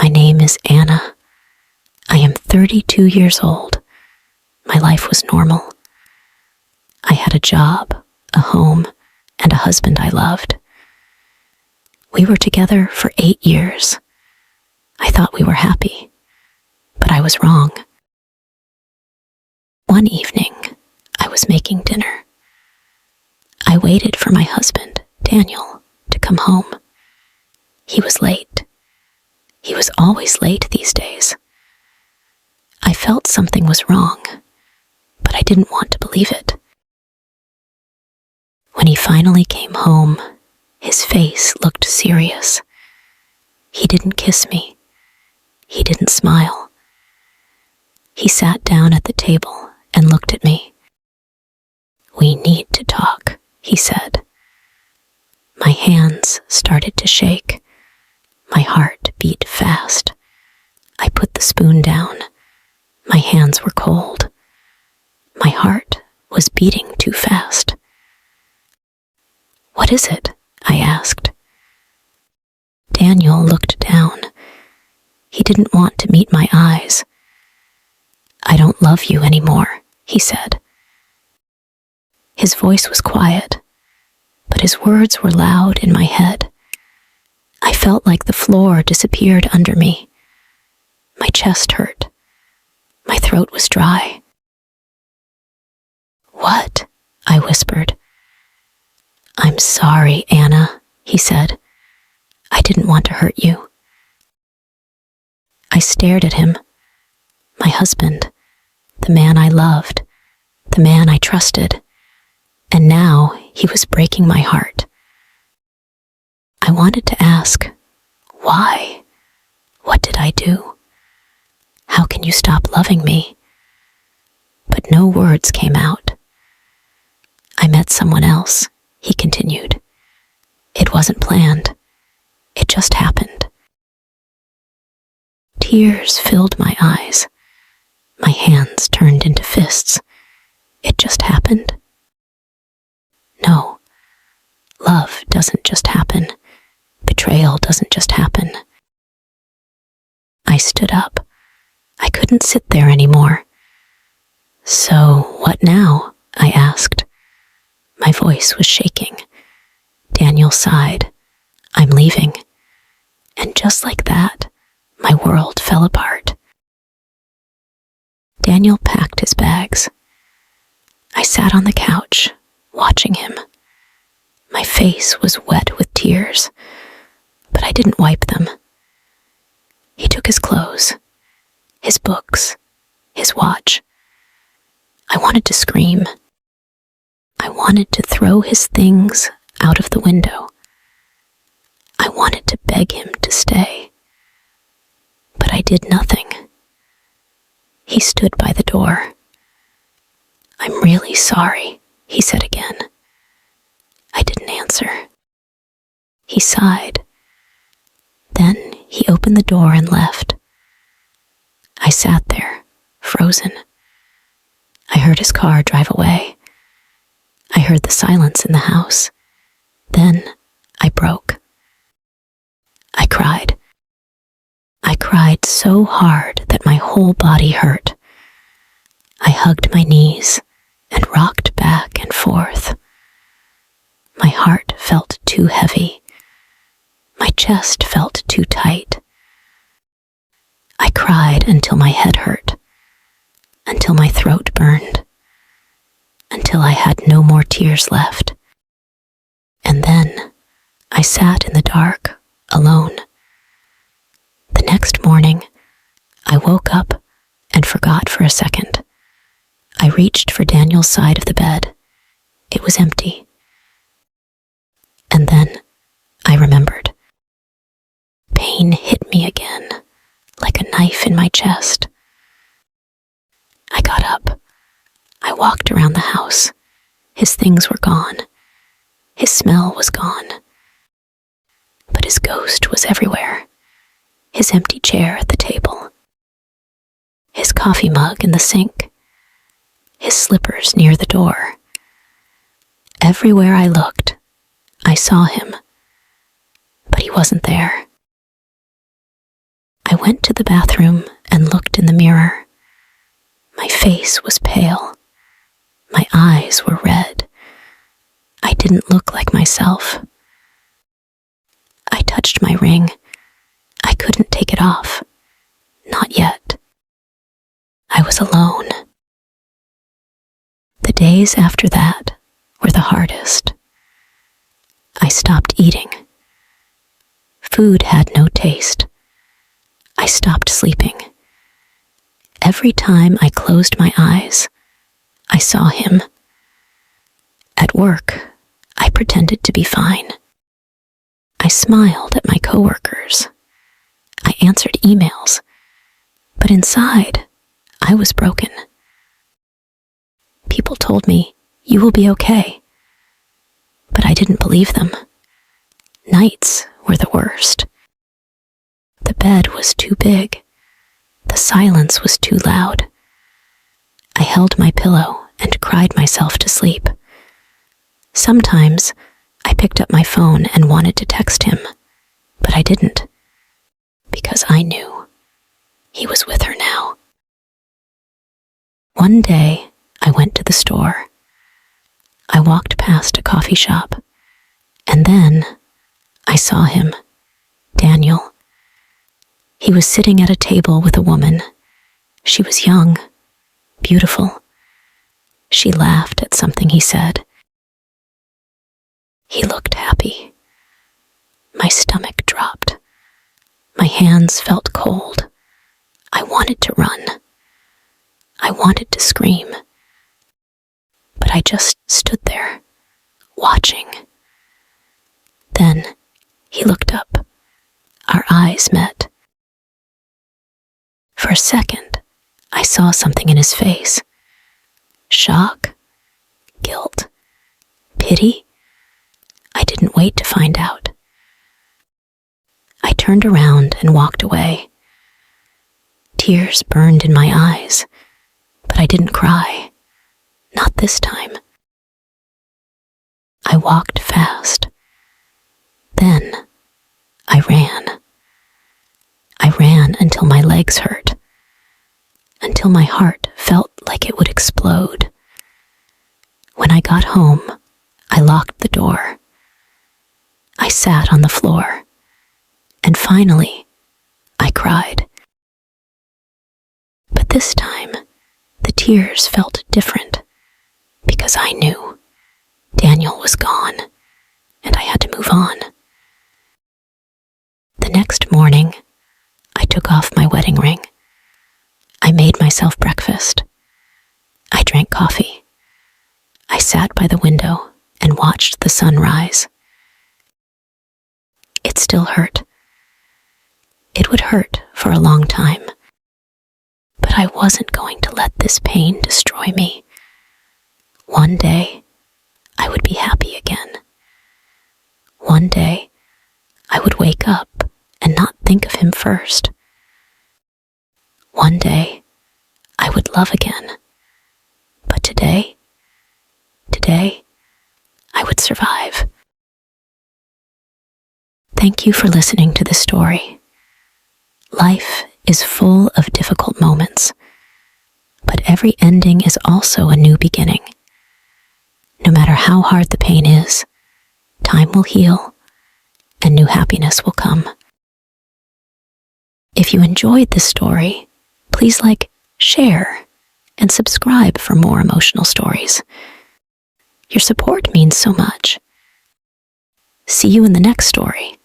My name is Anna. I am 32 years old. My life was normal. I had a job, a home, and a husband I loved. We were together for 8 years. I thought we were happy, but I was wrong. One evening, I was making dinner. I waited for my husband, Daniel, to come home. He was late. He was always late these days. I felt something was wrong, but I didn't want to believe it. When he finally came home, his face looked serious. He didn't kiss me. He didn't smile. He sat down at the table and looked at me. "We need to talk," he said. My hands started to shake. My heart beat fast. I put the spoon down. My hands were cold. My heart was beating too fast. "What is it?" I asked. Daniel looked down. He didn't want to meet my eyes. "I don't love you anymore," he said. His voice was quiet, but his words were loud in my head. I felt like the floor disappeared under me. My chest hurt. My throat was dry. "What?" I whispered. "I'm sorry, Anna," he said. "I didn't want to hurt you." I stared at him. My husband, the man I loved, the man I trusted, and now he was breaking my heart. I wanted to ask, why? What did I do? How can you stop loving me? But no words came out. "I met someone else," he continued. "It wasn't planned. It just happened." Tears filled my eyes. My hands turned into fists. It just happened. No, love doesn't just happen. Betrayal doesn't just happen. I stood up. I couldn't sit there anymore. "So, what now?" I asked. My voice was shaking. Daniel sighed. "I'm leaving." And just like that, my world fell apart. Daniel packed his bags. I sat on the couch, watching him. My face was wet with tears, but I didn't wipe them. He took his clothes, his books, his watch. I wanted to scream. I wanted to throw his things out of the window. I wanted to beg him to stay. But I did nothing. He stood by the door. "I'm really sorry," he said again. I didn't answer. He sighed. Then he opened the door and left. I sat there, frozen. I heard his car drive away. I heard the silence in the house. Then I broke. I cried. I cried so hard that my whole body hurt. I hugged my knees and rocked back and forth. My heart felt too heavy. My chest felt too tight. I cried until my head hurt, until my throat burned, until I had no more tears left. And then I sat in the dark, alone. The next morning, I woke up and forgot for a second. I reached for Daniel's side of the bed. It was empty. And then I remembered. Pain hit me again, like a knife in my chest. I got up. I walked around the house. His things were gone. His smell was gone. But his ghost was everywhere. His empty chair at the table. His coffee mug in the sink. His slippers near the door. Everywhere I looked, I saw him. But he wasn't there. I I went to the bathroom and looked in the mirror. My face was pale. My eyes were red. I didn't look like myself. I touched my ring. I couldn't take it off. Not yet. I was alone. The days after that were the hardest. I stopped eating. Food had no taste. I stopped sleeping. Every time I closed my eyes, I saw him. At work, I pretended to be fine. I smiled at my coworkers. I answered emails. But inside, I was broken. People told me, "You will be okay." But I didn't believe them. Nights were the worst. The bed was too big. The silence was too loud. I held my pillow and cried myself to sleep. Sometimes I picked up my phone and wanted to text him, but I didn't, because I knew he was with her now. One day, I went to the store. I walked past a coffee shop, and then I saw him, Daniel. He was sitting at a table with a woman. She was young, beautiful. She laughed at something he said. He looked happy. My stomach dropped. My hands felt cold. I wanted to run. I wanted to scream. But I just stood there, watching. Then he looked up. Our eyes met. For a second, I saw something in his face. Shock, guilt, pity. I didn't wait to find out. I turned around and walked away. Tears burned in my eyes, but I didn't cry. Not this time. I walked fast. Then I ran. I ran until my legs hurt, until my heart felt like it would explode. When I got home, I locked the door. I sat on the floor, and finally, I cried. But this time, the tears felt different, because I knew Daniel was gone, and I had to move on. The next morning, I took off my wedding ring. I made myself breakfast. I drank coffee. I sat by the window and watched the sun rise. It still hurt. It would hurt for a long time. But I wasn't going to let this pain destroy me. One day, I would be happy again. One day, I would wake up and not think of him first. One day, I would love again. But today, I would survive. Thank you for listening to this story. Life is full of difficult moments, but every ending is also a new beginning. No matter how hard the pain is, time will heal and new happiness will come. If you enjoyed this story, please like, share, and subscribe for more emotional stories. Your support means so much. See you in the next story.